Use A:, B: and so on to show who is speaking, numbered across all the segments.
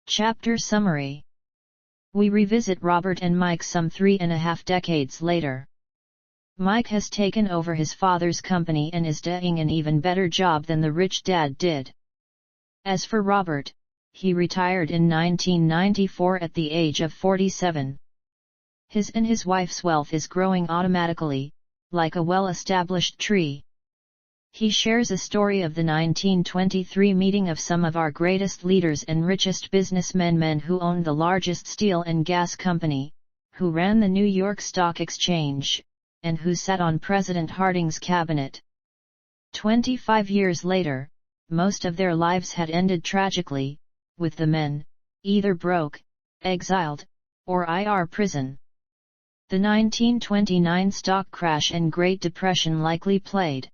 A: Chapter Summary. We revisit Robert and Mike some 3.5 decades later. Mike has taken over his father's company and is doing an even better job than the rich dad did. As for Robert, he retired in 1994 at the age of 47. His and his wife's wealth is growing automatically, like a well-established tree. He shares a story of the 1923 meeting of some of our greatest leaders and richest businessmen, men who owned the largest steel and gas company, who ran the New York Stock Exchange, and who sat on President Harding's cabinet. 25 years later, most of their lives had ended tragically, with the men either broke, exiled, or in prison. The 1929 stock crash and Great Depression likely played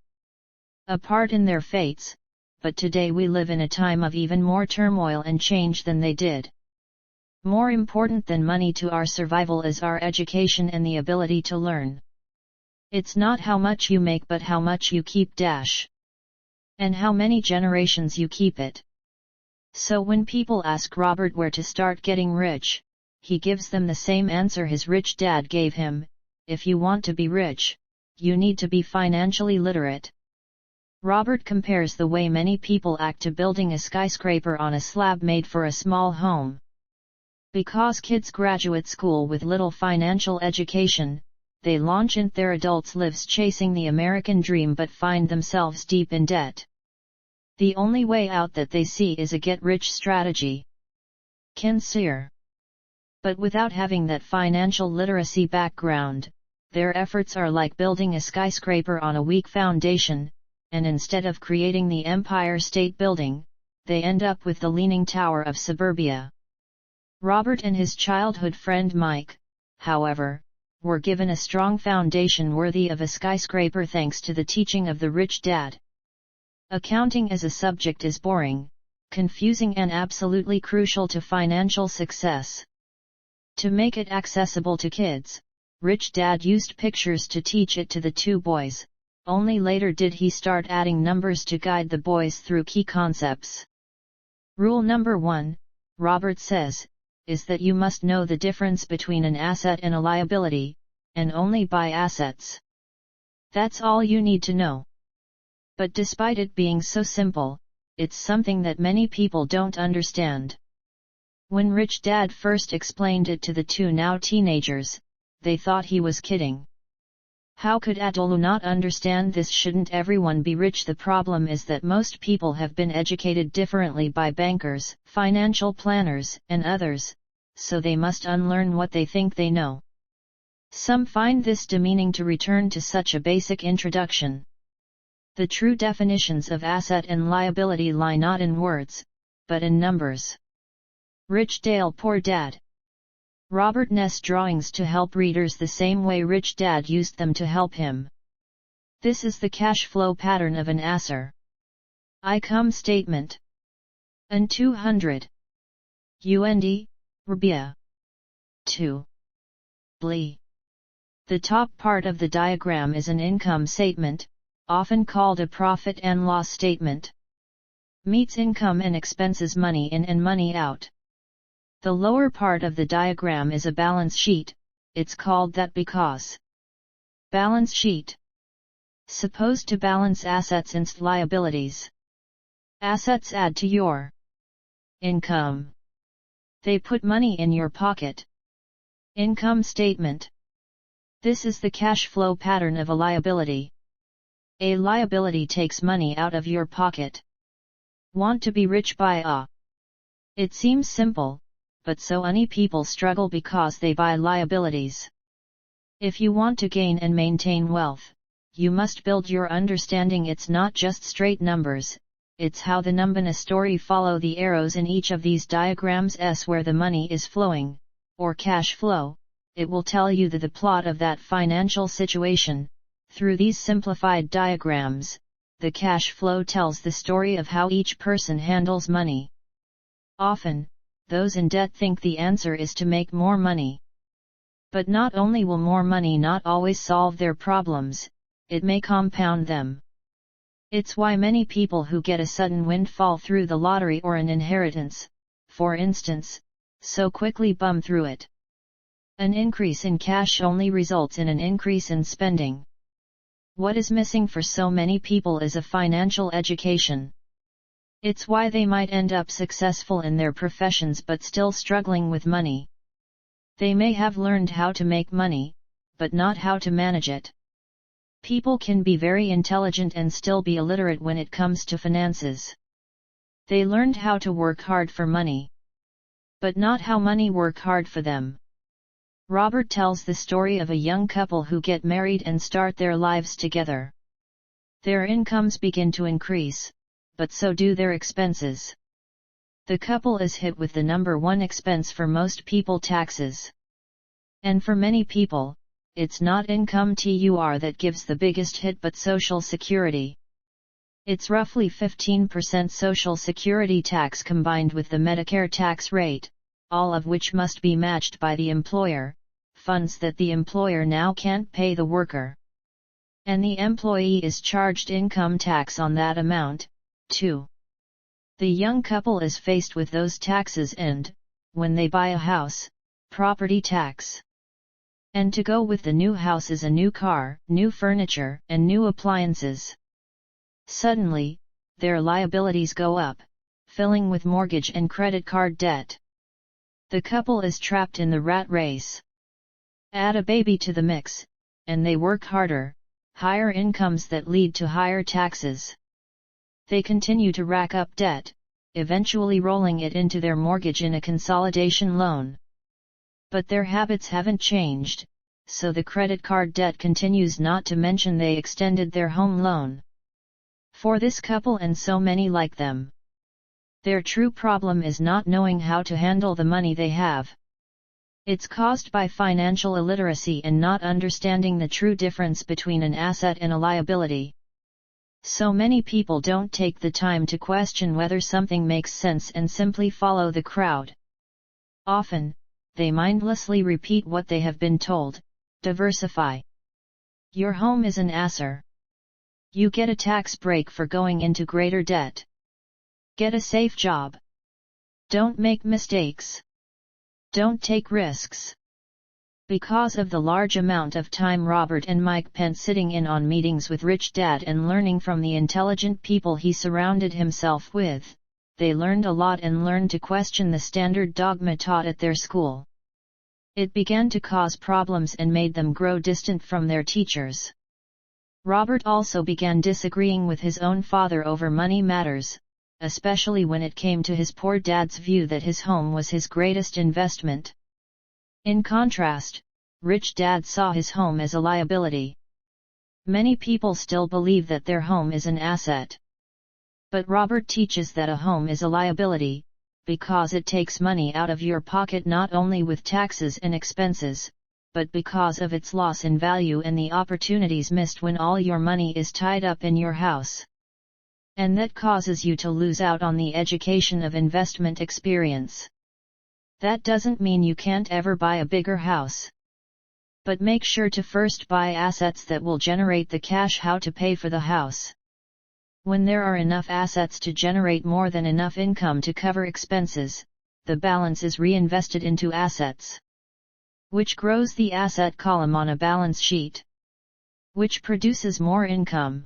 A: a part in their fates, but today we live in a time of even more turmoil and change than they did. More important than money to our survival is our education and the ability to learn. It's not how much you make but how much you keep and how many generations you keep it. So when people ask Robert where to start getting rich, he gives them the same answer his rich dad gave him: if you want to be rich, you need to be financially literate. Robert compares the way many people act to building a skyscraper on a slab made for a small home. Because kids graduate school with little financial education, they launch into their adult lives chasing the American dream but find themselves deep in debt. The only way out that they see is a get-rich strategy. Ken Sear. But without having that financial literacy background, their efforts are like building a skyscraper on a weak foundation, and instead of creating the Empire State Building, they end up with the Leaning Tower of suburbia. Robert and his childhood friend Mike, however, were given a strong foundation worthy of a skyscraper thanks to the teaching of the rich dad. Accounting as a subject is boring, confusing and absolutely crucial to financial success. To make it accessible to kids, Rich Dad used pictures to teach it to the two boys, only later did he start adding numbers to guide the boys through key concepts. Rule number 1, Robert says, is that you must know the difference between an asset and a liability, and only buy assets. That's all you need to know. But despite it being so simple, it's something that many people don't understand. When Rich Dad first explained it to the two now teenagers, they thought he was kidding. How could Adolu not understand this? Shouldn't everyone be rich? The problem is that most people have been educated differently by bankers, financial planners, and others, so they must unlearn what they think they know. Some find this demeaning to return to such a basic introduction. The true definitions of asset and liability lie not in words, but in numbers. Rich Dad, Poor Dad. Robert Ness drawings to help readers the same way Rich Dad used them to help him. This is the cash flow pattern of an asset. Income statement. An 200. UND, Rabia. 2. Bli. The top part of the diagram is an income statement, often called a profit and loss statement. Meets income and expenses, money in and money out. The lower part of the diagram is a balance sheet, it's called that because. Balance sheet. Supposed to balance assets and liabilities. Assets add to your income. They put money in your pocket. Income statement. This is the cash flow pattern of a liability. A liability takes money out of your pocket. Want to be rich? Buy a. It seems simple, but so many people struggle because they buy liabilities. If you want to gain and maintain wealth, you must build your understanding. It's not just straight numbers, it's how the number in a story. Follow the arrows in each of these diagrams where the money is flowing, or cash flow. It will tell you the plot of that financial situation. Through these simplified diagrams, the cash flow tells the story of how each person handles money. Often, those in debt think the answer is to make more money. But not only will more money not always solve their problems, it may compound them. It's why many people who get a sudden windfall through the lottery or an inheritance, for instance, so quickly bum through it. An increase in cash only results in an increase in spending. What is missing for so many people is a financial education. It's why they might end up successful in their professions but still struggling with money. They may have learned how to make money, but not how to manage it. People can be very intelligent and still be illiterate when it comes to finances. They learned how to work hard for money, but not how money work hard for them. Robert tells the story of a young couple who get married and start their lives together. Their incomes begin to increase, but so do their expenses. The couple is hit with the number one expense for most people: taxes. And for many people, it's not income that gives the biggest hit but Social Security. It's roughly 15% Social Security tax combined with the Medicare tax rate, all of which must be matched by the employer, funds that the employer now can't pay the worker. And the employee is charged income tax on that amount, too. The young couple is faced with those taxes and, when they buy a house, property tax. And to go with the new house is a new car, new furniture, and new appliances. Suddenly, their liabilities go up, filling with mortgage and credit card debt. The couple is trapped in the rat race. Add a baby to the mix, and they work harder, higher incomes that lead to higher taxes. They continue to rack up debt, eventually rolling it into their mortgage in a consolidation loan. But their habits haven't changed, so the credit card debt continues, not to mention they extended their home loan. For this couple and so many like them, their true problem is not knowing how to handle the money they have. It's caused by financial illiteracy and not understanding the true difference between an asset and a liability. So many people don't take the time to question whether something makes sense and simply follow the crowd. Often, they mindlessly repeat what they have been told: diversify. Your home is an asset. You get a tax break for going into greater debt. Get a safe job. Don't make mistakes. Don't take risks. Because of the large amount of time Robert and Mike spent sitting in on meetings with Rich Dad and learning from the intelligent people he surrounded himself with, they learned a lot and learned to question the standard dogma taught at their school. It began to cause problems and made them grow distant from their teachers. Robert also began disagreeing with his own father over money matters, especially when it came to his poor dad's view that his home was his greatest investment. In contrast, Rich Dad saw his home as a liability. Many people still believe that their home is an asset. But Robert teaches that a home is a liability, because it takes money out of your pocket not only with taxes and expenses, but because of its loss in value and the opportunities missed when all your money is tied up in your house. And that causes you to lose out on the education of investment experience. That doesn't mean you can't ever buy a bigger house. But make sure to first buy assets that will generate the cash how to pay for the house. When there are enough assets to generate more than enough income to cover expenses, the balance is reinvested into assets, which grows the asset column on a balance sheet, which produces more income.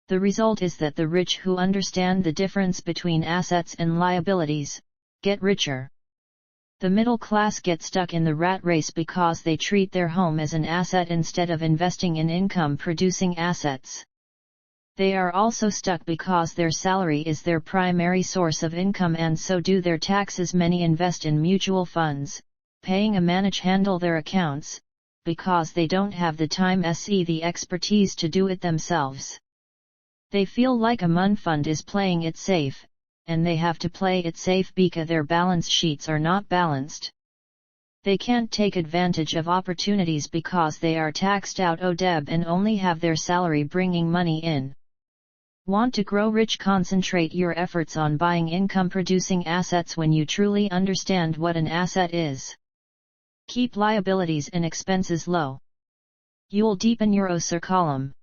A: The result is that the rich who understand the difference between assets and liabilities, get richer. The middle class get stuck in the rat race because they treat their home as an asset instead of investing in income-producing assets. They are also stuck because their salary is their primary source of income and so do their taxes. Many invest in mutual funds, paying a manager handle their accounts, because they don't have the time the expertise to do it themselves. They feel like a money fund is playing it safe, and they have to play it safe because their balance sheets are not balanced. They can't take advantage of opportunities because they are taxed out ODEB and only have their salary bringing money in. Want to grow rich? Concentrate your efforts on buying income-producing assets when you truly understand what an asset is. Keep liabilities and expenses low. You'll deepen your OSER column.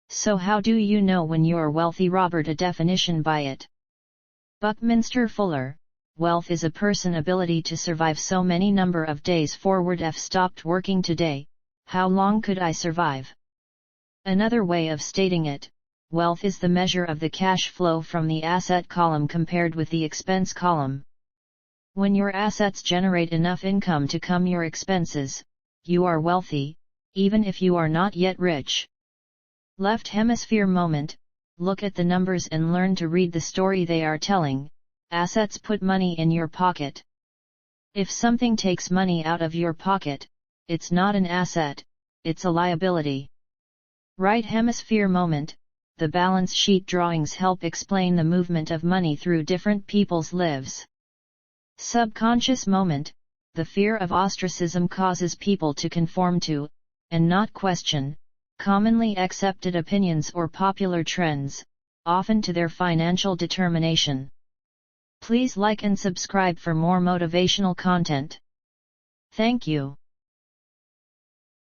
A: So how do you know when you're wealthy? Robert, a definition by it. Buckminster Fuller, wealth is a person's ability to survive so many number of days forward. If stopped working today, how long could I survive? Another way of stating it, wealth is the measure of the cash flow from the asset column compared with the expense column. When your assets generate enough income to cover your expenses, you are wealthy, even if you are not yet rich. Left hemisphere moment, look at the numbers and learn to read the story they are telling. Assets put money in your pocket. If something takes money out of your pocket, it's not an asset, it's a liability. Right hemisphere moment, the balance sheet drawings help explain the movement of money through different people's lives. Subconscious moment, the fear of ostracism causes people to conform to, and not question, commonly accepted opinions or popular trends, often to their financial determination. Please like and subscribe for more motivational content. Thank you.